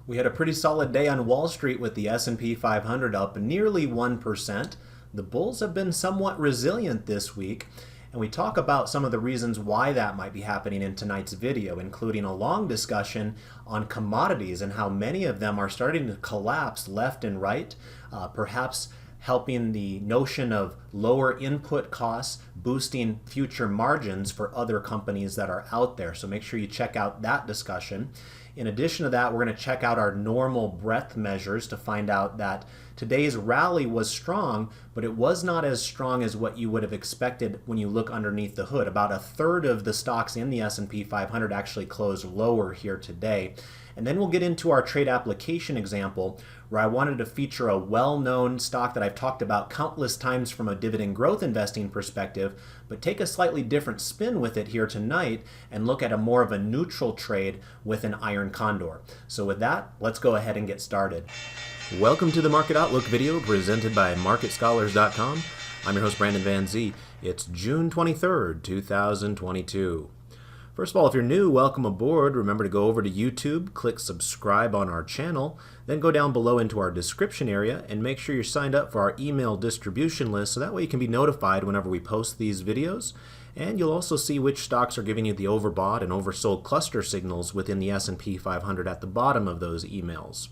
We had a pretty solid day on Wall Street with the S&P 500 up nearly 1%. The bulls have been somewhat resilient this week, and we talk about some of the reasons why that might be happening in tonight's video, including a long discussion on commodities and how many of them are starting to collapse left and right, perhaps helping the notion of lower input costs, boosting future margins for other companies that are out there. So make sure you check out that discussion. In addition to that, we're going to check out our normal breadth measures to find out that today's rally was strong, but it was not as strong as what you would have expected when you look underneath the hood. About a third of the stocks in the S&P 500 actually closed lower here today. And then we'll get into our trade application example, where I wanted to feature a well-known stock that I've talked about countless times from a dividend growth investing perspective, but take a slightly different spin with it here tonight and look at a more of a neutral trade with an iron condor. So with that, let's go ahead and get started. Welcome to the Market Outlook video presented by MarketScholars.com. I'm your host, Brandon Van Zee. It's June 23rd, 2022. First of all, if you're new, welcome aboard. Remember to go over to YouTube, click subscribe on our channel, then go down below into our description area and make sure you're signed up for our email distribution list so that way you can be notified whenever we post these videos. And you'll also see which stocks are giving you the overbought and oversold cluster signals within the S&P 500 at the bottom of those emails.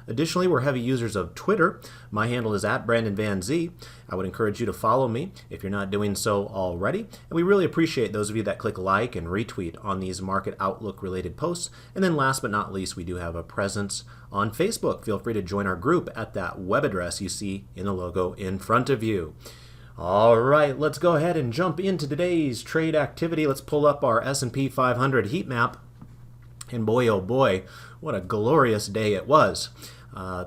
Additionally, we're heavy users of Twitter. My handle is @BrandonVanZ. I would encourage you to follow me if you're not doing so already. And we really appreciate those of you that click like and retweet on these Market Outlook related posts. And then last but not least, we do have a presence on Facebook. Feel free to join our group at that web address you see in the logo in front of you. All right, let's go ahead and jump into today's trade activity. Let's pull up our S&P 500 heat map. And boy, oh boy, what a glorious day it was.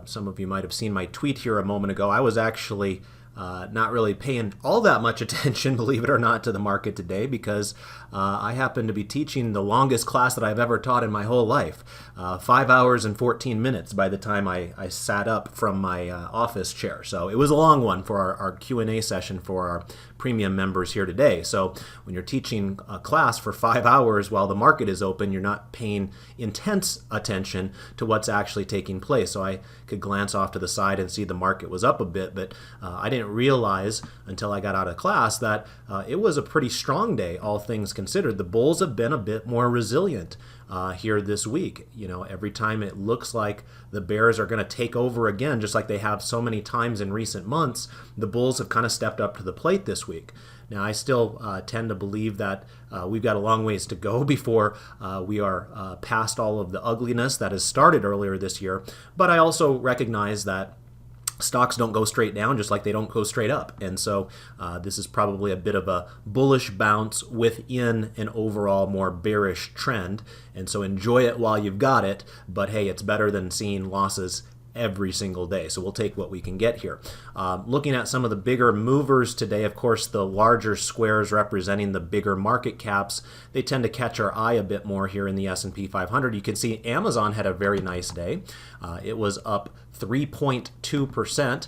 Some of you might have seen my tweet here a moment ago. I was actually not really paying all that much attention, believe it or not, to the market today because I happen to be teaching the longest class that I've ever taught in my whole life. 5 hours and 14 minutes by the time I sat up from my office chair. So it was a long one for our Q&A session for our premium members here today. So when you're teaching a class for 5 hours while the market is open, you're not paying intense attention to what's actually taking place. So I could glance off to the side and see the market was up a bit, but I didn't realize until I got out of class that it was a pretty strong day, all things considered. The bulls have been a bit more resilient here this week. You know, every time it looks like the bears are going to take over again, just like they have so many times in recent months, the bulls have kind of stepped up to the plate this week. Now, I still tend to believe that we've got a long ways to go before we are past all of the ugliness that has started earlier this year, but I also recognize that stocks don't go straight down just like they don't go straight up. And so this is probably a bit of a bullish bounce within an overall more bearish trend. And so enjoy it while you've got it. But hey, it's better than seeing losses every single day. So we'll take what we can get here. Looking at some of the bigger movers today, of course, the larger squares representing the bigger market caps, they tend to catch our eye a bit more here in the S&P 500. You can see Amazon had a very nice day. It was up 3.2%.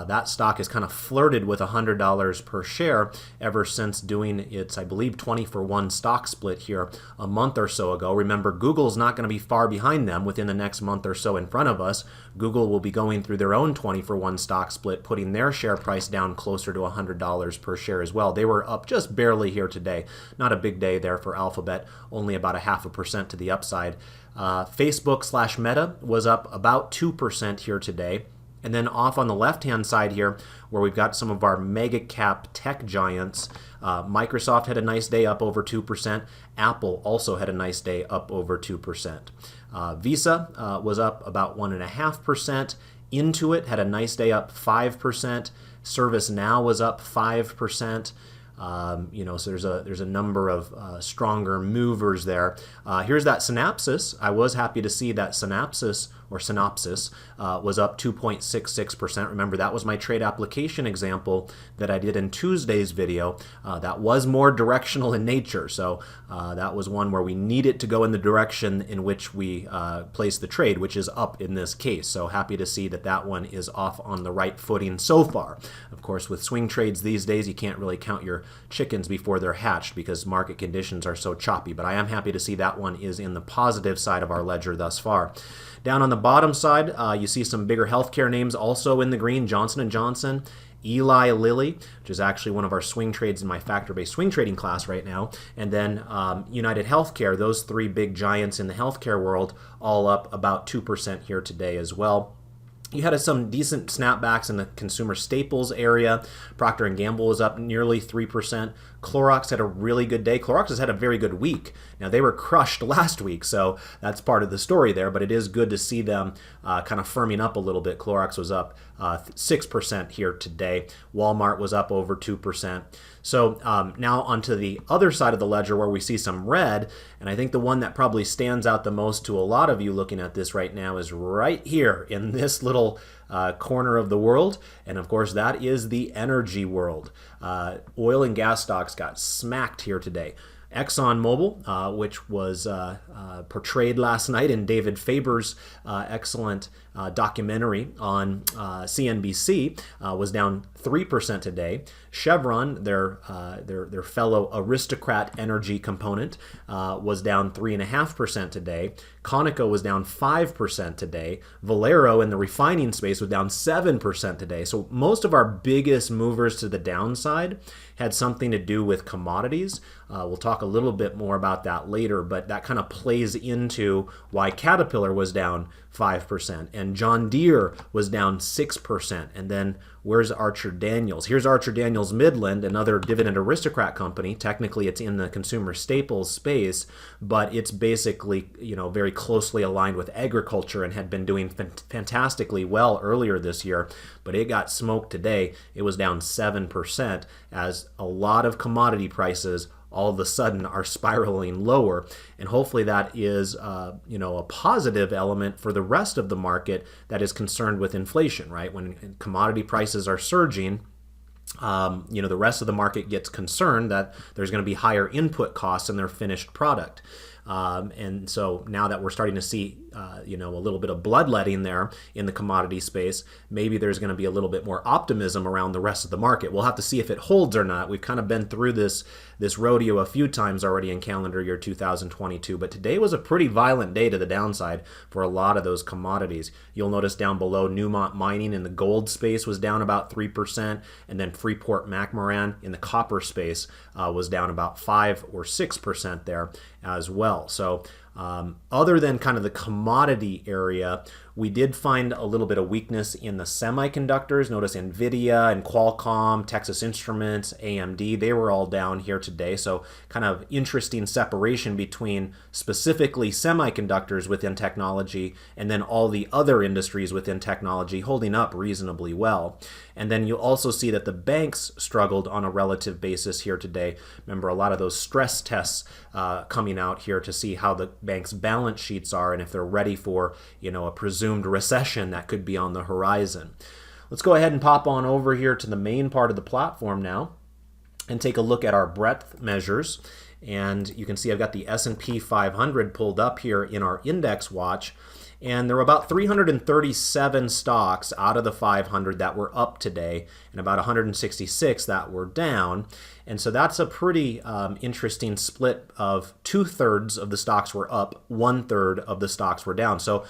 That stock has kind of flirted with $100 per share ever since doing its, I believe, 20-for-1 stock split here a month or so ago. Remember, Google's not going to be far behind them within the next month or so in front of us. Google will be going through their own 20-for-1 stock split, putting their share price down closer to $100 per share as well. They were up just barely here today. Not a big day there for Alphabet, only about 0.5% to the upside. Facebook/Meta was up about 2% here today. And then off on the left-hand side here, where we've got some of our mega cap tech giants, Microsoft had a nice day up over 2%. Apple also had a nice day up over 2%. Visa was up about 1.5%. Intuit had a nice day up 5%. ServiceNow was up 5%. So there's a number of stronger movers there. Here's that Synopsys. I was happy to see that Synopsys was up 2.66%. Remember, that was my trade application example that I did in Tuesday's video. That was more directional in nature, so that was one where we need it to go in the direction in which we place the trade, which is up in this case. So happy to see that that one is off on the right footing so far. Of course, with swing trades these days, you can't really count your chickens before they're hatched because market conditions are so choppy. But I am happy to see that one is in the positive side of our ledger thus far. Down on the bottom side, you see some bigger healthcare names also in the green. Johnson & Johnson, Eli Lilly, which is actually one of our swing trades in my factor-based swing trading class right now, and then United Healthcare. Those three big giants in the healthcare world all up about 2% here today as well. You had some decent snapbacks in the consumer staples area. Procter & Gamble was up nearly 3%. Clorox had a really good day. Clorox has had a very good week. Now, they were crushed last week, so that's part of the story there, but it is good to see them kind of firming up a little bit. Clorox was up 6% here today. Walmart was up over 2%. So now onto the other side of the ledger where we see some red, and I think the one that probably stands out the most to a lot of you looking at this right now is right here in this little corner of the world, and of course that is the energy world. Oil and gas stocks got smacked here today. ExxonMobil, which was portrayed last night in David Faber's excellent documentary on CNBC, was down 3% today. Chevron, their fellow aristocrat energy component, was down 3.5% today. Conoco was down 5% today. Valero in the refining space was down 7% today. So most of our biggest movers to the downside had something to do with commodities. We'll talk a little bit more about that later, but that kind of plays into why Caterpillar was down 5% and John Deere was down 6%. And then where's Archer Daniels? Here's Archer Daniels Midland, another dividend aristocrat company. Technically, it's in the consumer staples space, but it's basically, very closely aligned with agriculture and had been doing fantastically well earlier this year, but it got smoked today. It was down 7% as a lot of commodity prices all of a sudden are spiraling lower, and hopefully that is a positive element for the rest of the market that is concerned with inflation, right? When commodity prices are surging, the rest of the market gets concerned that there's going to be higher input costs in their finished product. And so now that we're starting to see, a little bit of bloodletting there in the commodity space, maybe there's going to be a little bit more optimism around the rest of the market. We'll have to see if it holds or not. We've kind of been through this rodeo a few times already in calendar year 2022, but today was a pretty violent day to the downside for a lot of those commodities. You'll notice down below, Newmont Mining in the gold space was down about 3%, and then Freeport-McMoRan in the copper space was down about 5 or 6% there as well. So other than kind of the commodity area, we did find a little bit of weakness in the semiconductors. Notice NVIDIA and Qualcomm, Texas Instruments, AMD, they were all down here today. So kind of interesting separation between specifically semiconductors within technology and then all the other industries within technology holding up reasonably well. And then you'll also see that the banks struggled on a relative basis here today. Remember, a lot of those stress tests coming out here to see how the banks' balance sheets are and if they're ready for, a presumed recession that could be on the horizon. Let's go ahead and pop on over here to the main part of the platform now and take a look at our breadth measures. And you can see I've got the S&P 500 pulled up here in our index watch. And there were about 337 stocks out of the 500 that were up today and about 166 that were down. And so that's a pretty interesting split of 2/3 of the stocks were up, 1/3 of the stocks were down. So,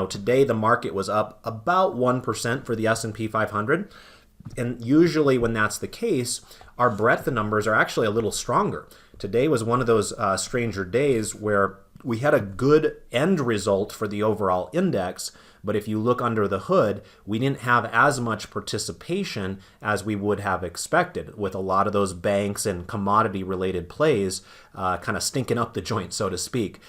today the market was up about 1% for the S&P 500. And usually when that's the case, our breadth numbers are actually a little stronger. Today was one of those stranger days where we had a good end result for the overall index, but if you look under the hood, we didn't have as much participation as we would have expected, with a lot of those banks and commodity-related plays kind of stinking up the joint, so to speak.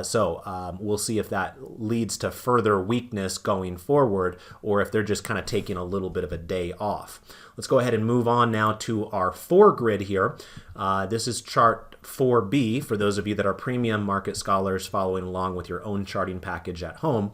So we'll see if that leads to further weakness going forward, or if they're just kind of taking a little bit of a day off. Let's go ahead and move on now to our 4 grid here. This is chart 4B for those of you that are premium market scholars following along with your own charting package at home.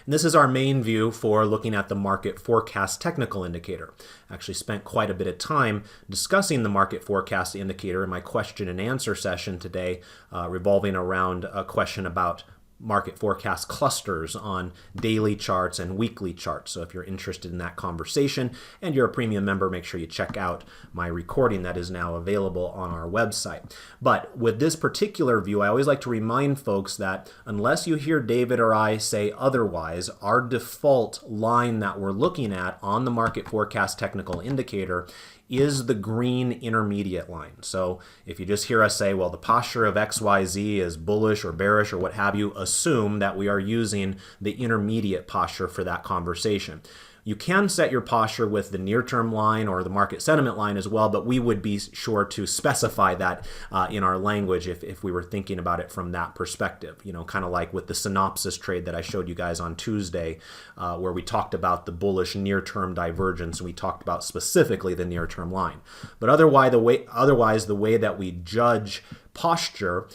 And this is our main view for looking at the market forecast technical indicator. I actually spent quite a bit of time discussing the market forecast indicator in my question and answer session today, revolving around a question about market forecast clusters on daily charts and weekly charts. So if you're interested in that conversation and you're a premium member, make sure you check out my recording that is now available on our website. But with this particular view, I always like to remind folks that unless you hear David or I say otherwise, our default line that we're looking at on the market forecast technical indicator is the green intermediate line. So if you just hear us say, well, the posture of XYZ is bullish or bearish or what have you, assume that we are using the intermediate posture for that conversation. You can set your posture with the near-term line or the market sentiment line as well, but we would be sure to specify that in our language if we were thinking about it from that perspective. You know, kind of like with the synopsis trade that I showed you guys on Tuesday, where we talked about the bullish near-term divergence, and we talked about specifically the near-term line. But otherwise, the way that we judge posture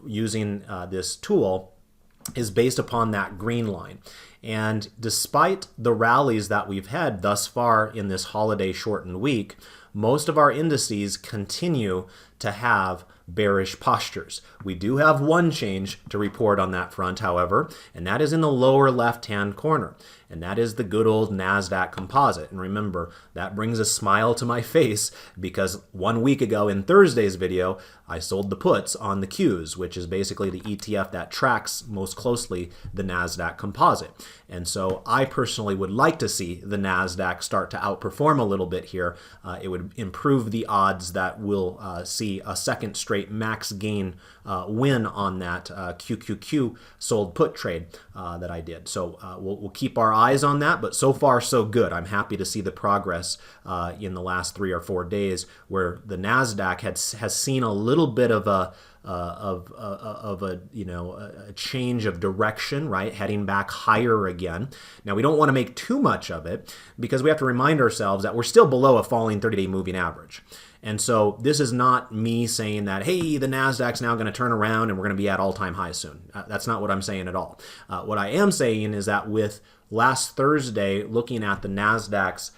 using this tool is based upon that green line. And despite the rallies that we've had thus far in this holiday shortened week, most of our indices continue to have bearish postures. We do have one change to report on that front, however, and that is in the lower left-hand corner, and that is the good old NASDAQ composite. And remember, that brings a smile to my face because 1 week ago in Thursday's video, I sold the puts on the Qs, which is basically the ETF that tracks most closely the NASDAQ composite. And so I personally would like to see the NASDAQ start to outperform a little bit here. It would improve the odds that we'll see a second straight max gain win on that QQQ sold put trade that I did. So we'll keep our eyes on that, but so far so good. I'm happy to see the progress in the last 3 or 4 days where the NASDAQ has seen a little bit of a change of direction, right? Heading back higher again. Now, we don't want to make too much of it because we have to remind ourselves that we're still below a falling 30-day moving average. And so this is not me saying that, hey, the NASDAQ's now going to turn around and we're going to be at all-time highs soon. That's not what I'm saying at all. What I am saying is that with last Thursday, looking at the NASDAQ's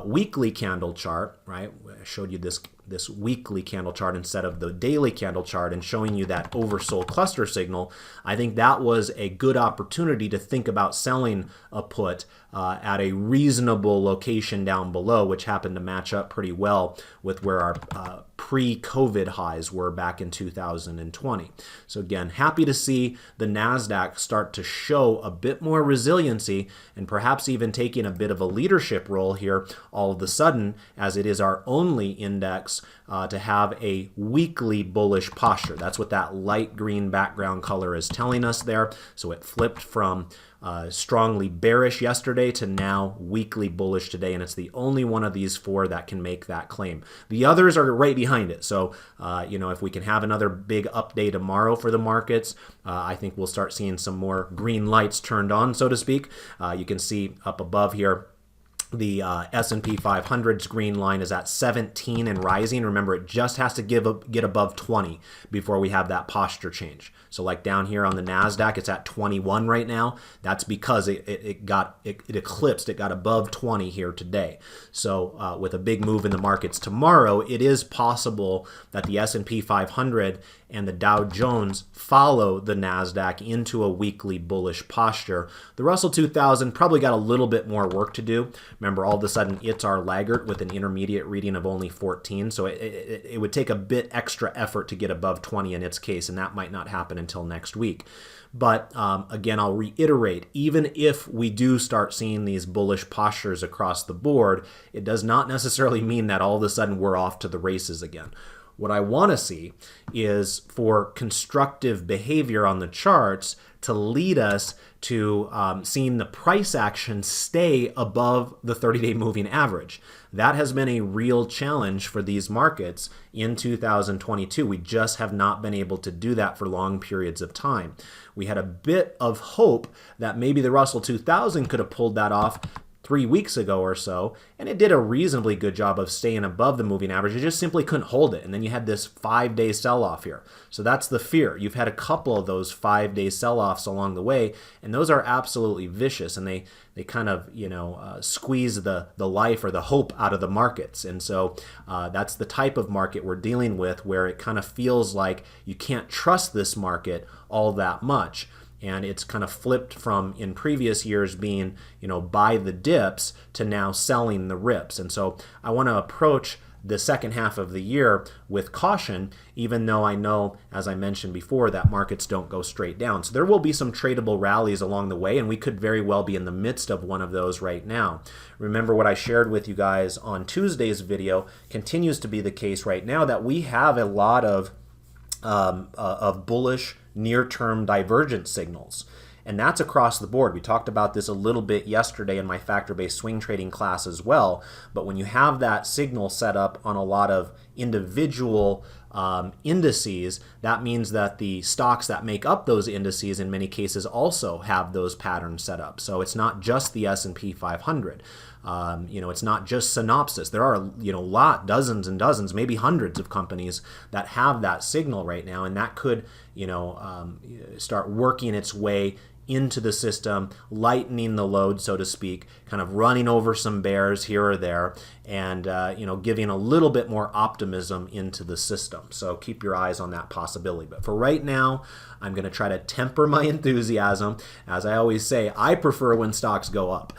weekly candle chart, right? I showed you this weekly candle chart instead of the daily candle chart and showing you that oversold cluster signal. I think that was a good opportunity to think about selling a put at a reasonable location down below, which happened to match up pretty well with where our pre-COVID highs were back in 2020. So again, happy to see the NASDAQ start to show a bit more resiliency and perhaps even taking a bit of a leadership role here all of a sudden, as it is our only index to have a weekly bullish posture. That's what that light green background color is telling us there. So it flipped from strongly bearish yesterday to now weekly bullish today, and it's the only one of these 4 that can make that claim. The others are right behind it. So, if we can have another big update tomorrow for the markets, I think we'll start seeing some more green lights turned on, so to speak. You can see up above here, the S&P 500's green line is at 17 and rising. Remember, it just has to get above 20 before we have that posture change. So like down here on the NASDAQ, it's at 21 right now. That's because it eclipsed. It got above 20 here today. So with a big move in the markets tomorrow, it is possible that the S&P 500 and the Dow Jones follow the NASDAQ into a weekly bullish posture. The Russell 2000 probably got a little bit more work to do. Remember, all of a sudden, it's our laggard with an intermediate reading of only 14. So it would take a bit extra effort to get above 20 in its case, and that might not happen until next week. But again, I'll reiterate, even if we do start seeing these bullish postures across the board, it does not necessarily mean that all of a sudden we're off to the races again. What I want to see is for constructive behavior on the charts to lead us to seeing the price action stay above the 30-day moving average. That has been a real challenge for these markets in 2022. We just have not been able to do that for long periods of time. We had a bit of hope that maybe the Russell 2000 could have pulled that off 3 weeks ago or so, and it did a reasonably good job of staying above the moving average. It just simply couldn't hold it, and then you had this 5-day sell-off here. So that's the fear. You've had a couple of those 5-day sell-offs along the way, and those are absolutely vicious, and they kind of squeeze the life or the hope out of the markets. And so that's the type of market we're dealing with, where it kind of feels like you can't trust this market all that much. And it's kind of flipped from in previous years being, buy the dips to now selling the rips. And so I want to approach the second half of the year with caution, even though I know, as I mentioned before, that markets don't go straight down. So there will be some tradable rallies along the way, and we could very well be in the midst of one of those right now. Remember what I shared with you guys on Tuesday's video continues to be the case right now, that we have a lot of bullish near-term divergence signals. And that's across the board. We talked about this a little bit yesterday in my factor-based swing trading class as well. But when you have that signal set up on a lot of individual indices, that means that the stocks that make up those indices in many cases also have those patterns set up. So it's not just the S&P 500. It's not just Synopsys. There are, dozens and dozens, maybe hundreds of companies that have that signal right now, and that could, start working its way into the system, lightening the load, so to speak, kind of running over some bears here or there, and giving a little bit more optimism into the system. So keep your eyes on that possibility. But for right now, I'm going to try to temper my enthusiasm. As I always say, I prefer when stocks go up.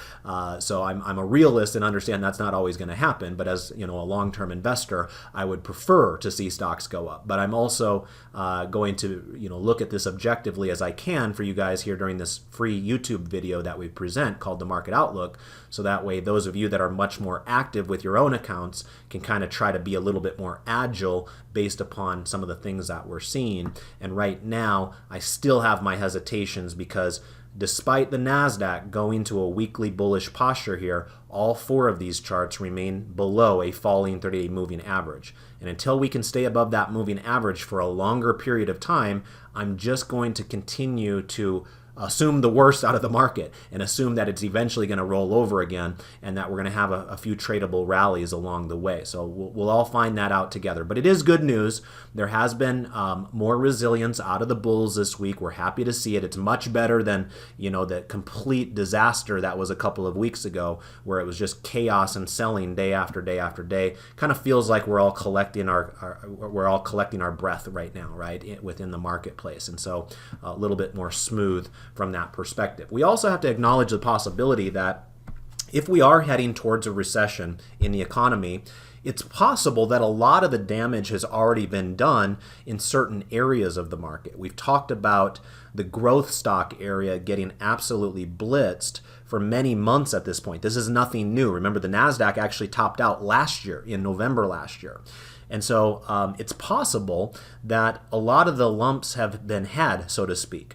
So I'm a realist and understand that's not always going to happen. But as a long-term investor, I would prefer to see stocks go up. But I'm also going to look at this objectively as I can for you guys here during this free YouTube video that we present called The Market Outlook. So that way, those of you that are much more active with your own accounts can kind of try to be a little bit more agile based upon some of the things that we're seeing. And right now, I still have my hesitations because despite the NASDAQ going to a weekly bullish posture here, all four of these charts remain below a falling 30-day moving average. And until we can stay above that moving average for a longer period of time, I'm just going to continue to assume the worst out of the market and assume that it's eventually going to roll over again and that we're going to have a few tradable rallies along the way. So we'll all find that out together. But it is good news. There has been more resilience out of the bulls this week. We're happy to see it. It's much better than the complete disaster that was a couple of weeks ago where it was just chaos and selling day after day after day. Kind of feels like we're all collecting our breath right now, right, within the marketplace. And so a little bit more smooth from that perspective. We also have to acknowledge the possibility that if we are heading towards a recession in the economy, it's possible that a lot of the damage has already been done in certain areas of the market. We've talked about the growth stock area getting absolutely blitzed for many months at this point. This is nothing new. Remember, the NASDAQ actually topped out last year, in November last year. And so it's possible that a lot of the lumps have been had, so to speak.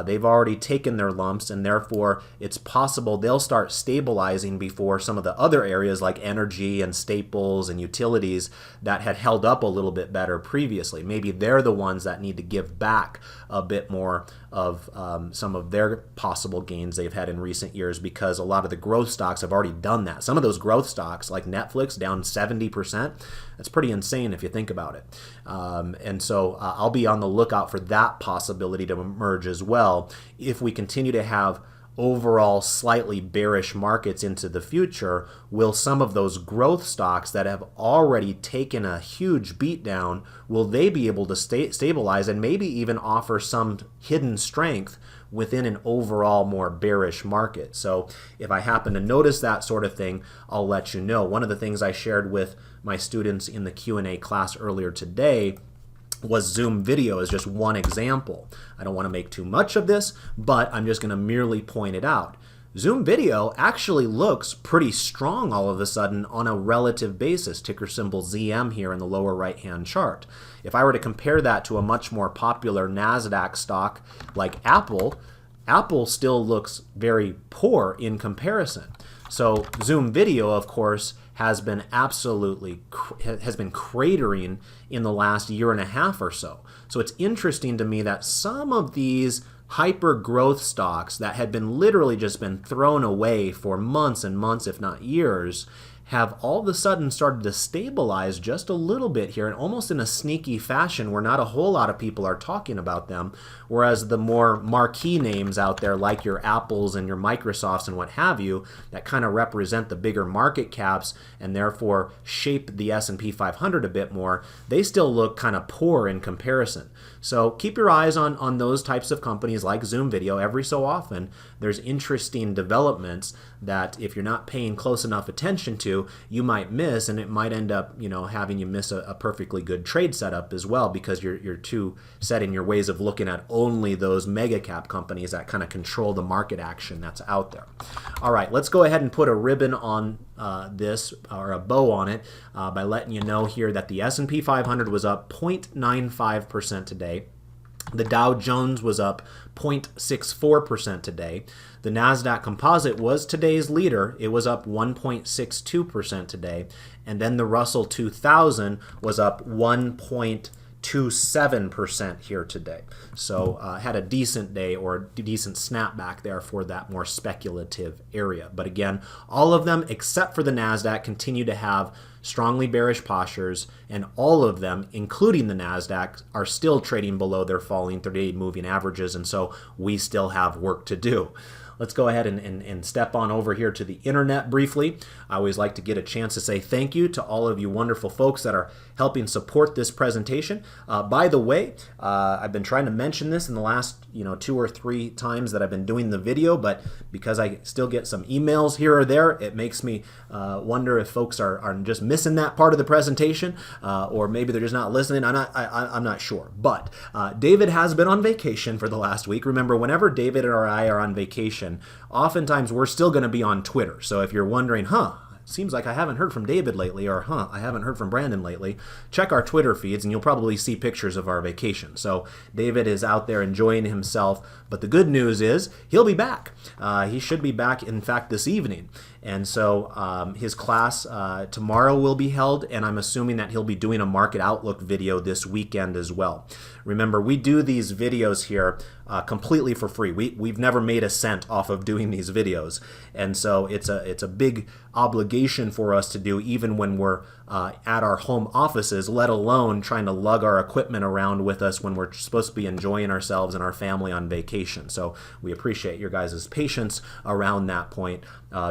They've already taken their lumps, and therefore it's possible they'll start stabilizing before some of the other areas like energy and staples and utilities that had held up a little bit better previously. Maybe they're the ones that need to give back a bit more of some of their possible gains they've had in recent years, because a lot of the growth stocks have already done that. Some of those growth stocks, like Netflix, down 70%. That's pretty insane if you think about it. And so I'll be on the lookout for that possibility to emerge as well if we continue to have overall slightly bearish markets into the future. Will some of those growth stocks that have already taken a huge beatdown, will they be able to stabilize and maybe even offer some hidden strength within an overall more bearish market? So if I happen to notice that sort of thing, I'll let you know. One of the things I shared with my students in the Q&A class earlier today was Zoom video as just one example. I don't want to make too much of this, but I'm just going to merely point it out. Zoom video actually looks pretty strong all of a sudden on a relative basis, ticker symbol ZM here in the lower right-hand chart. If I were to compare that to a much more popular NASDAQ stock like Apple, Apple still looks very poor in comparison. So Zoom video, of course, has been cratering in the last year and a half or so. So it's interesting to me that some of these hyper growth stocks that had been literally just been thrown away for months and months, if not years, have all of a sudden started to stabilize just a little bit here, and almost in a sneaky fashion where not a whole lot of people are talking about them, whereas the more marquee names out there like your Apples and your Microsofts and what have you that kind of represent the bigger market caps and therefore shape the S&P 500 a bit more, they still look kind of poor in comparison. So keep your eyes on those types of companies like Zoom Video. Every so often there's interesting developments that if you're not paying close enough attention to, you might miss, and it might end up having you miss a perfectly good trade setup as well, because you're too set in your ways of looking at only those mega cap companies that kind of control the market action that's out there. All right, let's go ahead and put a ribbon on this, or a bow on it, by letting you know here that the S&P 500 was up 0.95% today. The Dow Jones was up 0.64% today. The NASDAQ Composite was today's leader. It was up 1.62% today. And then the Russell 2000 was up 1.27% here today. So had a decent day, or a decent snapback there for that more speculative area. But again, all of them except for the NASDAQ continue to have strongly bearish postures, and all of them, including the NASDAQ, are still trading below their falling 30-day moving averages, and so we still have work to do. Let's go ahead and step on over here to the internet briefly. I always like to get a chance to say thank you to all of you wonderful folks that are helping support this presentation. By the way, I've been trying to mention this in the last 2 or 3 times that I've been doing the video, but because I still get some emails here or there, it makes me wonder if folks are just missing that part of the presentation, or maybe they're just not listening. I'm not sure. But David has been on vacation for the last week. Remember, whenever David or I are on vacation, oftentimes we're still going to be on Twitter. So if you're wondering, seems like I haven't heard from David lately, or I haven't heard from Brandon lately, check our Twitter feeds and you'll probably see pictures of our vacation. So David is out there enjoying himself, but the good news is he'll be back. He should be back, in fact, this evening. And so his class tomorrow will be held, and I'm assuming that he'll be doing a market outlook video this weekend as well. Remember, we do these videos here completely for free. We've never made a cent off of doing these videos, and so it's a big obligation for us to do, even when we're at our home offices, let alone trying to lug our equipment around with us when we're supposed to be enjoying ourselves and our family on vacation. So we appreciate your guys' patience around that point.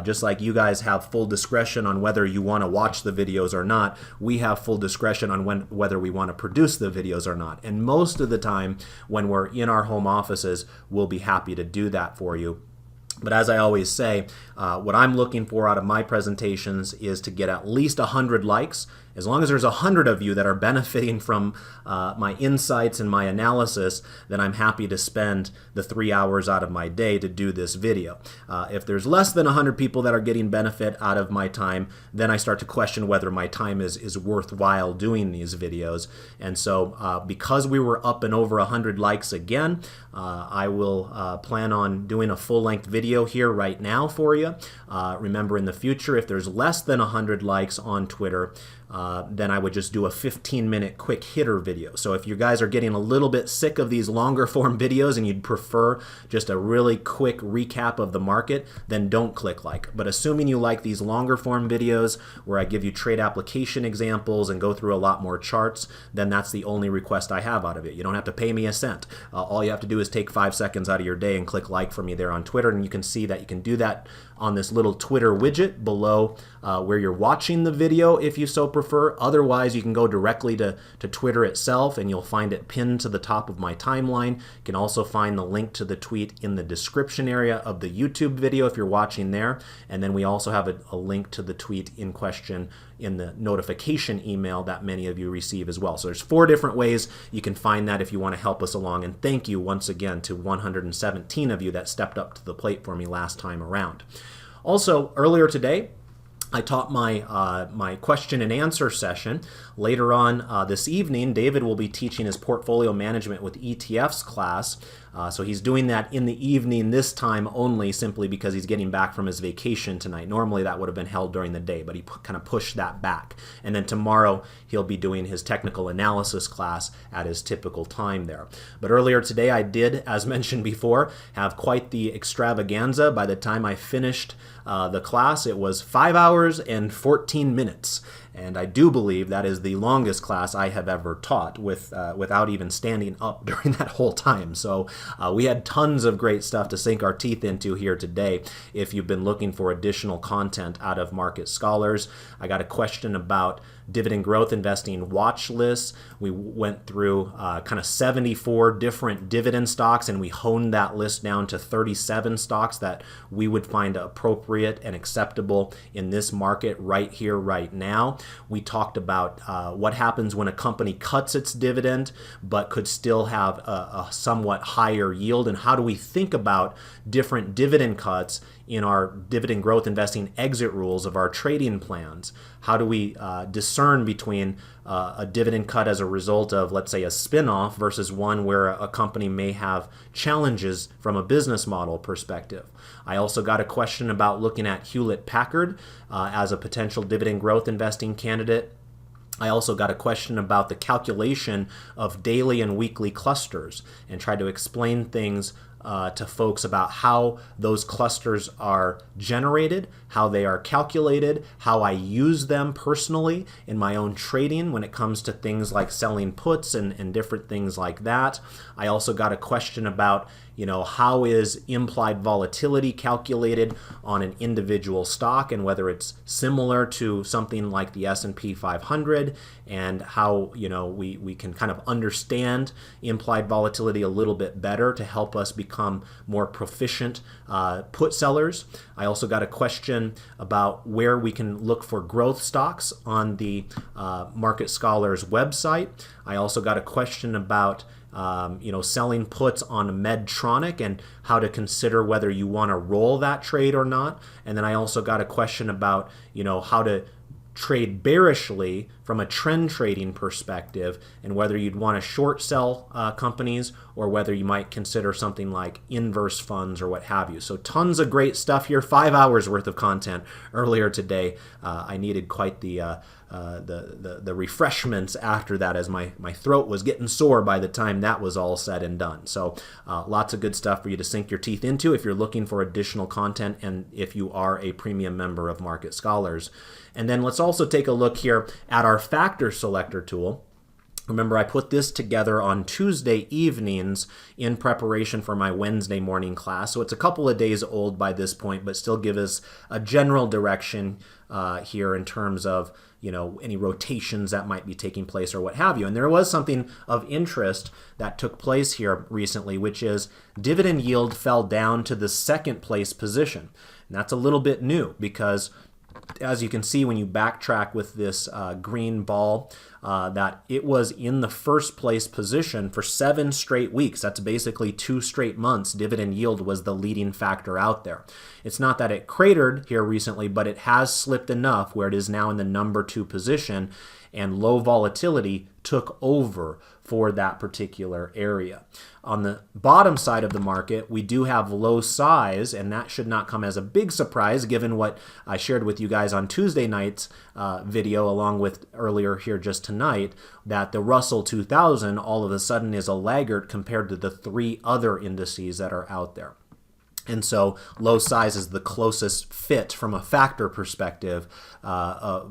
Just like you guys have full discretion on whether you want to watch the videos or not, we have full discretion on whether we want to produce the videos or not. And most of the time when we're in our home offices, we'll be happy to do that for you. But as I always say, what I'm looking for out of my presentations is to get at least 100 likes. As long as there's 100 of you that are benefiting from my insights and my analysis, then I'm happy to spend the 3 hours out of my day to do this video. If there's less than 100 people that are getting benefit out of my time, then I start to question whether my time is worthwhile doing these videos. And so because we were up and over 100 likes again, I will plan on doing a full-length video here right now for you. Remember, in the future, if there's less than 100 likes on Twitter, then I would just do a 15-minute quick hitter video. So if you guys are getting a little bit sick of these longer form videos and you'd prefer just a really quick recap of the market, then don't click like. But assuming you like these longer form videos where I give you trade application examples and go through a lot more charts, then that's the only request I have out of it. You don't have to pay me a cent. All you have to do is take 5 seconds out of your day and click like for me there on Twitter, and you can see that you can do that on this little Twitter widget below where you're watching the video if you so prefer. Otherwise, you can go directly to Twitter itself and you'll find it pinned to the top of my timeline. You can also find the link to the tweet in the description area of the YouTube video if you're watching there. And then we also have a link to the tweet in question in the notification email that many of you receive as well. So there's 4 different ways you can find that if you want to help us along. And thank you once again to 117 of you that stepped up to the plate for me last time around. Also, earlier today, I taught my question and answer session. Later on this evening, David will be teaching his portfolio management with ETFs class. So he's doing that in the evening this time only, simply because he's getting back from his vacation tonight. Normally that would have been held during the day, but he kind of pushed that back. And then tomorrow he'll be doing his technical analysis class at his typical time there. But earlier today I did, as mentioned before, have quite the extravaganza. By the time I finished the class, it was 5 hours and 14 minutes. And I do believe that is the longest class I have ever taught without even standing up during that whole time. So we had tons of great stuff to sink our teeth into here today. If you've been looking for additional content out of Market Scholars, I got a question about dividend growth investing watch lists. We went through kind of 74 different dividend stocks, and we honed that list down to 37 stocks that we would find appropriate and acceptable in this market right here, right now. We talked about what happens when a company cuts its dividend but could still have a somewhat higher yield, and how do we think about different dividend cuts in our dividend growth investing exit rules of our trading plans. How do we discern between a dividend cut as a result of, let's say, a spin-off versus one where a company may have challenges from a business model perspective? I also got a question about looking at Hewlett-Packard as a potential dividend growth investing candidate. I also got a question about the calculation of daily and weekly clusters and tried to explain things to folks about how those clusters are generated, how they are calculated, how I use them personally in my own trading when it comes to things like selling puts and different things like that. I also got a question about, how is implied volatility calculated on an individual stock, and whether it's similar to something like the S&P 500, and how we can kind of understand implied volatility a little bit better to help us become more proficient put sellers. I also got a question about where we can look for growth stocks on the Market Scholars website. I also got a question about selling puts on Medtronic and how to consider whether you want to roll that trade or not. And then I also got a question about, how to trade bearishly from a trend trading perspective, and whether you'd want to short sell companies or whether you might consider something like inverse funds or what have you. So tons of great stuff here. 5 hours worth of content earlier today. I needed quite the refreshments after that, as my throat was getting sore by the time that was all said and done. So lots of good stuff for you to sink your teeth into if you're looking for additional content and if you are a premium member of Market Scholars. And then let's also take a look here at our factor selector tool. Remember, I put this together on Tuesday evenings in preparation for my Wednesday morning class. So it's a couple of days old by this point, but still give us a general direction here in terms of any rotations that might be taking place or what have you. And there was something of interest that took place here recently, which is dividend yield fell down to the second place position. And that's a little bit new because, as you can see when you backtrack with this green ball, that it was in the first place position for 7 straight weeks. That's basically 2 straight months. Dividend yield was the leading factor out there. It's not that it cratered here recently, but it has slipped enough where it is now in the number 2 position, and low volatility took over for that particular area. On the bottom side of the market, we do have low size, and that should not come as a big surprise given what I shared with you guys on Tuesday night's video, along with earlier here just tonight, that the Russell 2000 all of a sudden is a laggard compared to the 3 other indices that are out there. And so low size is the closest fit from a factor perspective,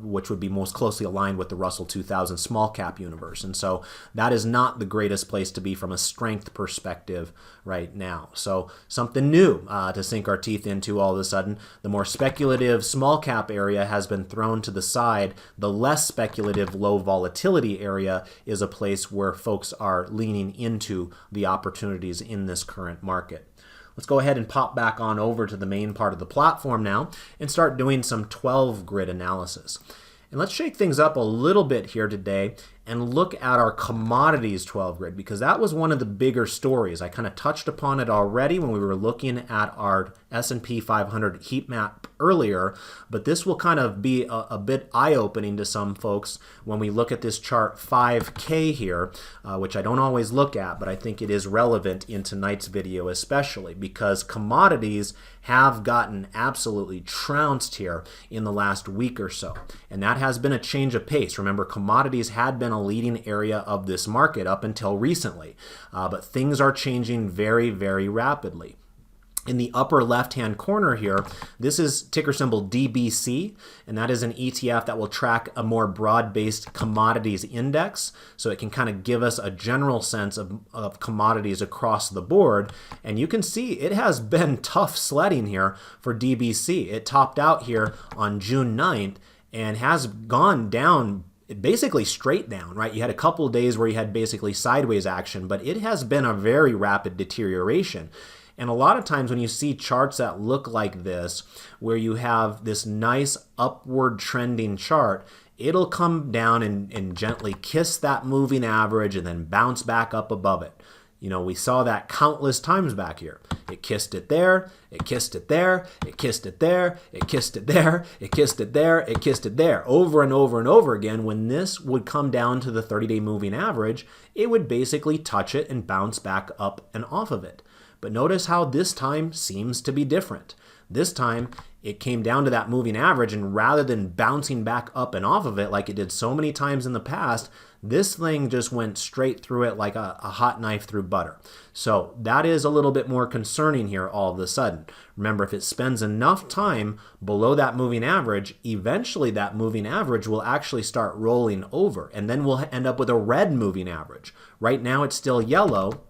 which would be most closely aligned with the Russell 2000 small cap universe. And so that is not the greatest place to be from a strength perspective right now. So something new to sink our teeth into all of a sudden. The more speculative small cap area has been thrown to the side. The less speculative low volatility area is a place where folks are leaning into the opportunities in this current market. Let's go ahead and pop back on over to the main part of the platform now and start doing some 12 grid analysis. And let's shake things up a little bit here today and look at our commodities 12 grid, because that was one of the bigger stories. I kind of touched upon it already when we were looking at our S&P 500 heat map earlier, but this will kind of be a bit eye-opening to some folks when we look at this chart 5K here, which I don't always look at, but I think it is relevant in tonight's video especially, because commodities have gotten absolutely trounced here in the last week or so. And that has been a change of pace. Remember, commodities had been a leading area of this market up until recently, but things are changing very, very rapidly. In the upper left-hand corner here, this is ticker symbol DBC, and that is an ETF that will track a more broad-based commodities index, so it can kind of give us a general sense of commodities across the board. And you can see it has been tough sledding here for DBC. It topped out here on June 9th and has gone down basically straight down, right? You had a couple of days where you had basically sideways action, but it has been a very rapid deterioration. And a lot of times when you see charts that look like this, where you have this nice upward trending chart, it'll come down and gently kiss that moving average and then bounce back up above it. You know, we saw that countless times back here. It kissed it there, it kissed it there, it kissed it there, it kissed it there, it kissed it there, it kissed it there. Over and over and over again, when this would come down to the 30-day moving average, it would basically touch it and bounce back up and off of it. But notice how this time seems to be different. This time, it came down to that moving average, and rather than bouncing back up and off of it like it did so many times in the past, this thing just went straight through it like a hot knife through butter. So that is a little bit more concerning here all of a sudden. Remember, if it spends enough time below that moving average, eventually that moving average will actually start rolling over, and then we'll end up with a red moving average. Right now it's still yellow,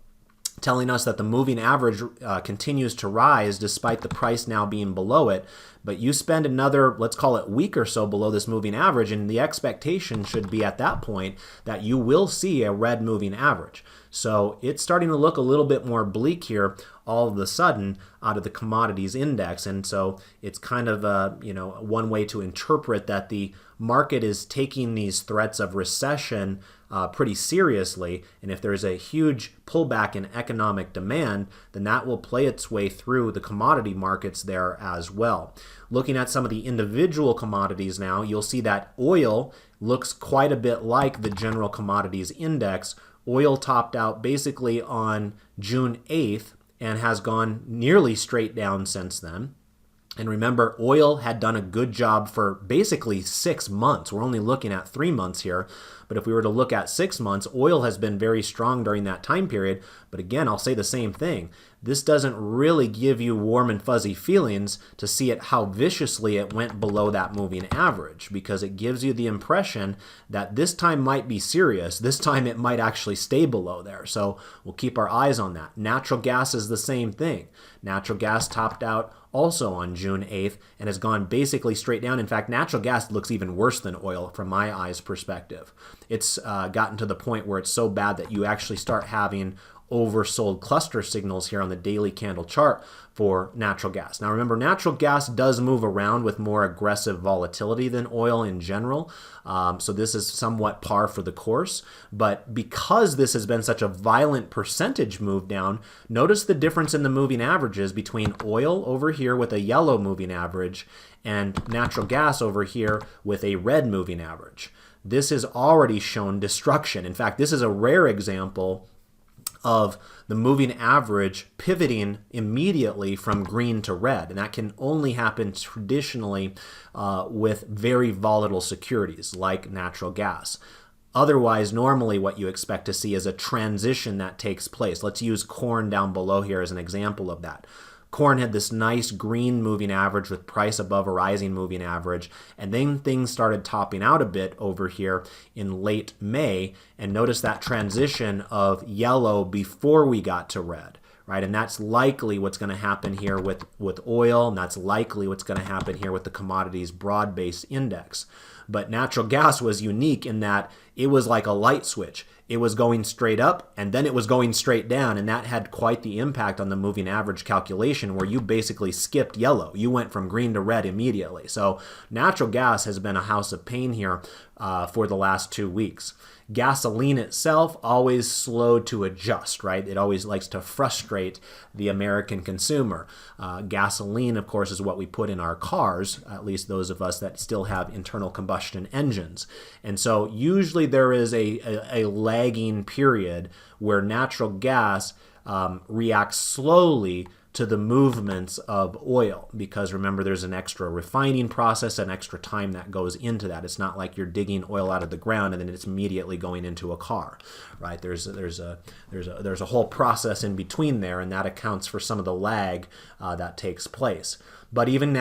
telling us that the moving average continues to rise despite the price now being below it. But you spend another, let's call it, week or so below this moving average, and the expectation should be at that point that you will see a red moving average. So it's starting to look a little bit more bleak here all of a sudden out of the commodities index. And so it's kind of one way to interpret that the market is taking these threats of recession pretty seriously, and if there's a huge pullback in economic demand, then that will play its way through the commodity markets there as well. Looking at some of the individual commodities now, you'll see that oil looks quite a bit like the general commodities index. Oil topped out basically on June 8th and has gone nearly straight down since then. And remember, oil had done a good job for basically 6 months. We're only looking at 3 months here. But if we were to look at 6 months, oil has been very strong during that time period. But again, I'll say the same thing. This doesn't really give you warm and fuzzy feelings to see it how viciously it went below that moving average, because it gives you the impression that this time might be serious. This time it might actually stay below there. So we'll keep our eyes on that. Natural gas is the same thing. Natural gas topped out also on June 8th and has gone basically straight down. In fact, natural gas looks even worse than oil from my eyes perspective. It's gotten to the point where it's so bad that you actually start having oversold cluster signals here on the daily candle chart for natural gas. Now remember, natural gas does move around with more aggressive volatility than oil in general, so this is somewhat par for the course. But because this has been such a violent percentage move down, notice the difference in the moving averages between oil over here with a yellow moving average and natural gas over here with a red moving average. This has already shown destruction. In fact, this is a rare example of the moving average pivoting immediately from green to red. And that can only happen traditionally with very volatile securities like natural gas. Otherwise, normally what you expect to see is a transition that takes place. Let's use corn down below here as an example of that. Corn had this nice green moving average with price above a rising moving average, and then things started topping out a bit over here in late May, and notice that transition of yellow before we got to red, right? And that's likely what's going to happen here with oil, and that's likely what's going to happen here with the commodities broad-based index. But natural gas was unique in that it was like a light switch. It was going straight up and then it was going straight down, and that had quite the impact on the moving average calculation where you basically skipped yellow. You went from green to red immediately. So natural gas has been a house of pain here for the last 2 weeks. Gasoline itself always slowed to adjust, right? It always likes to frustrate the American consumer. Gasoline, of course, is what we put in our cars, at least those of us that still have internal combustion engines. And so usually there is a lagging period where natural gas reacts slowly to the movements of oil, because remember, there's an extra refining process and extra time that goes into that. It's not like you're digging oil out of the ground and then it's immediately going into a car, right? There's a whole process in between there, and that accounts for some of the lag that takes place. But even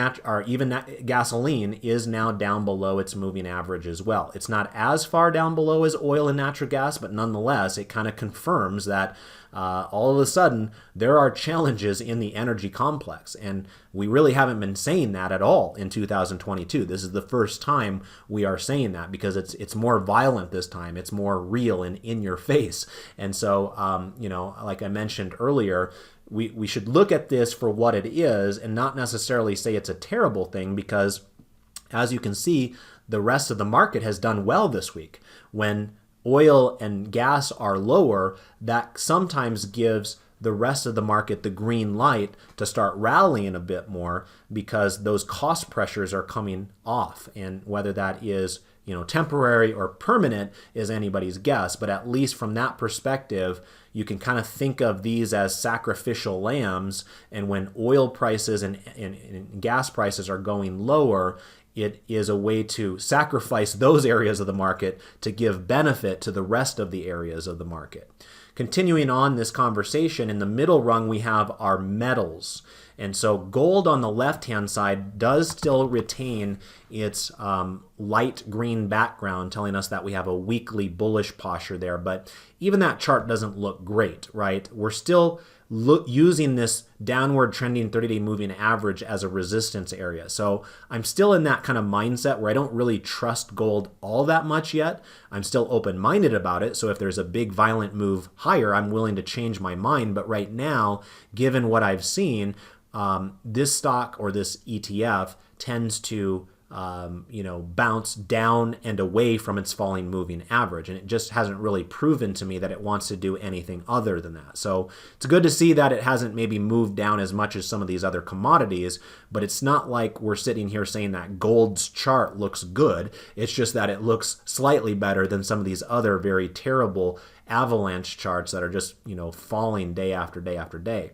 gasoline is now down below its moving average as well. It's not as far down below as oil and natural gas, but nonetheless, it kind of confirms that all of a sudden there are challenges in the energy complex. And we really haven't been saying that at all in 2022. This is the first time we are saying that, because it's more violent this time. It's more real and in your face. And so, like I mentioned earlier, we should look at this for what it is and not necessarily say it's a terrible thing, because as you can see, the rest of the market has done well this week. When oil and gas are lower, that sometimes gives the rest of the market the green light to start rallying a bit more, because those cost pressures are coming off. And whether that is temporary or permanent is anybody's guess, but at least from that perspective, you can kind of think of these as sacrificial lambs. And when oil prices and gas prices are going lower, it is a way to sacrifice those areas of the market to give benefit to the rest of the areas of the market. Continuing on this conversation, in the middle rung we have our metals. And so gold on the left-hand side does still retain its light green background, telling us that we have a weekly bullish posture there. But even that chart doesn't look great, right? We're still using this downward trending 30-day moving average as a resistance area. So I'm still in that kind of mindset where I don't really trust gold all that much yet. I'm still open-minded about it. So if there's a big violent move higher, I'm willing to change my mind. But right now, given what I've seen, this stock or this ETF tends to bounce down and away from its falling moving average. And it just hasn't really proven to me that it wants to do anything other than that. So it's good to see that it hasn't maybe moved down as much as some of these other commodities, but it's not like we're sitting here saying that gold's chart looks good. It's just that it looks slightly better than some of these other very terrible avalanche charts that are just, falling day after day after day.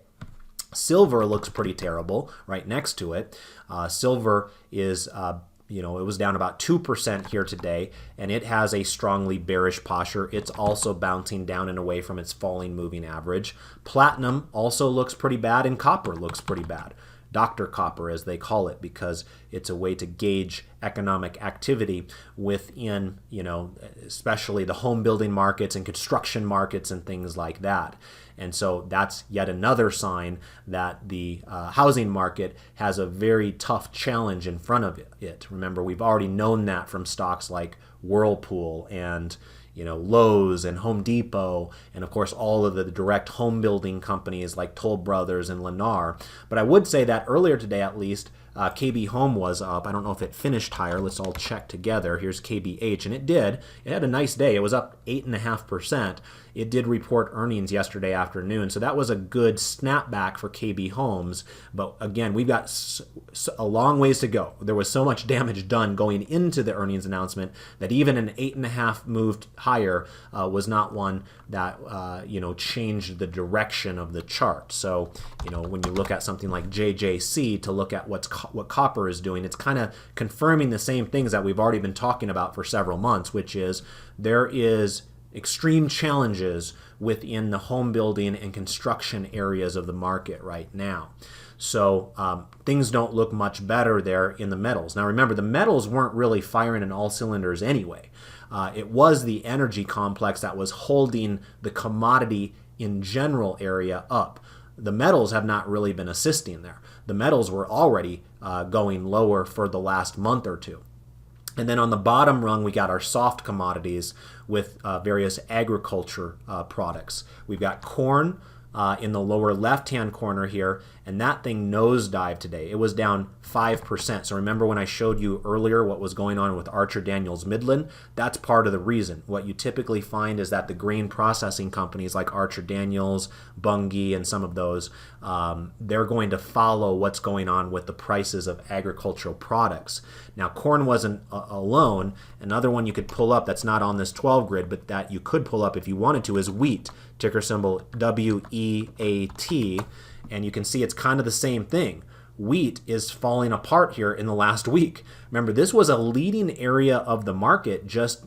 Silver looks pretty terrible right next to it. Silver is, it was down about 2% here today, and it has a strongly bearish posture. It's also bouncing down and away from its falling moving average. Platinum also looks pretty bad, and copper looks pretty bad. Dr. Copper, as they call it, because it's a way to gauge economic activity within, especially the home building markets and construction markets and things like that. And so that's yet another sign that the housing market has a very tough challenge in front of it. Remember, we've already known that from stocks like Whirlpool and Lowe's and Home Depot, and of course all of the direct home building companies like Toll Brothers and Lennar. But I would say that earlier today, at least, KB Home was up. I don't know if it finished higher. Let's all check together. Here's KBH, and it did. It had a nice day. It was up 8.5%. It did report earnings yesterday afternoon, so that was a good snapback for KB Homes. But again, we've got a long ways to go. There was so much damage done going into the earnings announcement that even an 8.5 moved higher was not one that changed the direction of the chart. So when you look at something like JJC to look at what copper is doing, it's kind of confirming the same things that we've already been talking about for several months, which is there is extreme challenges within the home building and construction areas of the market right now. So things don't look much better there in the metals. Now remember, the metals weren't really firing in all cylinders anyway. It was the energy complex that was holding the commodity in general area up. The metals have not really been assisting there. The metals were already going lower for the last month or two. And then on the bottom rung, we got our soft commodities with various agriculture products. We've got corn, in the lower left-hand corner here, and that thing nosedived today. It was down 5%. So remember when I showed you earlier what was going on with Archer Daniels Midland? That's part of the reason. What you typically find is that the grain processing companies like Archer Daniels, Bunge, and some of those, they're going to follow what's going on with the prices of agricultural products. Now, corn wasn't alone. Another one you could pull up that's not on this 12 grid, but that you could pull up if you wanted to, is wheat, ticker symbol WEAT, and you can see it's kind of the same thing. Wheat is falling apart here in the last week. Remember, this was a leading area of the market just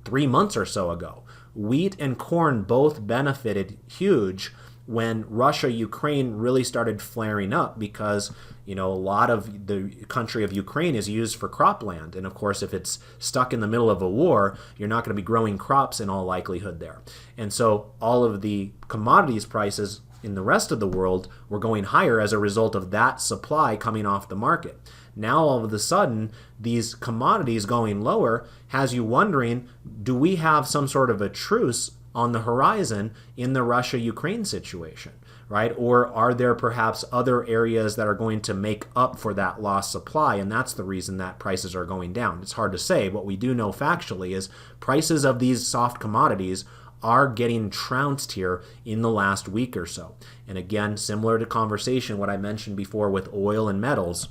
3 months or so ago. Wheat and corn both benefited huge when Russia-Ukraine really started flaring up because, a lot of the country of Ukraine is used for cropland. And of course, if it's stuck in the middle of a war, you're not going to be growing crops in all likelihood there. And so all of the commodities prices in the rest of the world were going higher as a result of that supply coming off the market. Now, all of a sudden, these commodities going lower has you wondering, do we have some sort of a truce on the horizon in the Russia-Ukraine situation, right? Or are there perhaps other areas that are going to make up for that lost supply, and that's the reason that prices are going down? It's hard to say. What we do know factually is prices of these soft commodities are getting trounced here in the last week or so. And again, similar to conversation, what I mentioned before with oil and metals,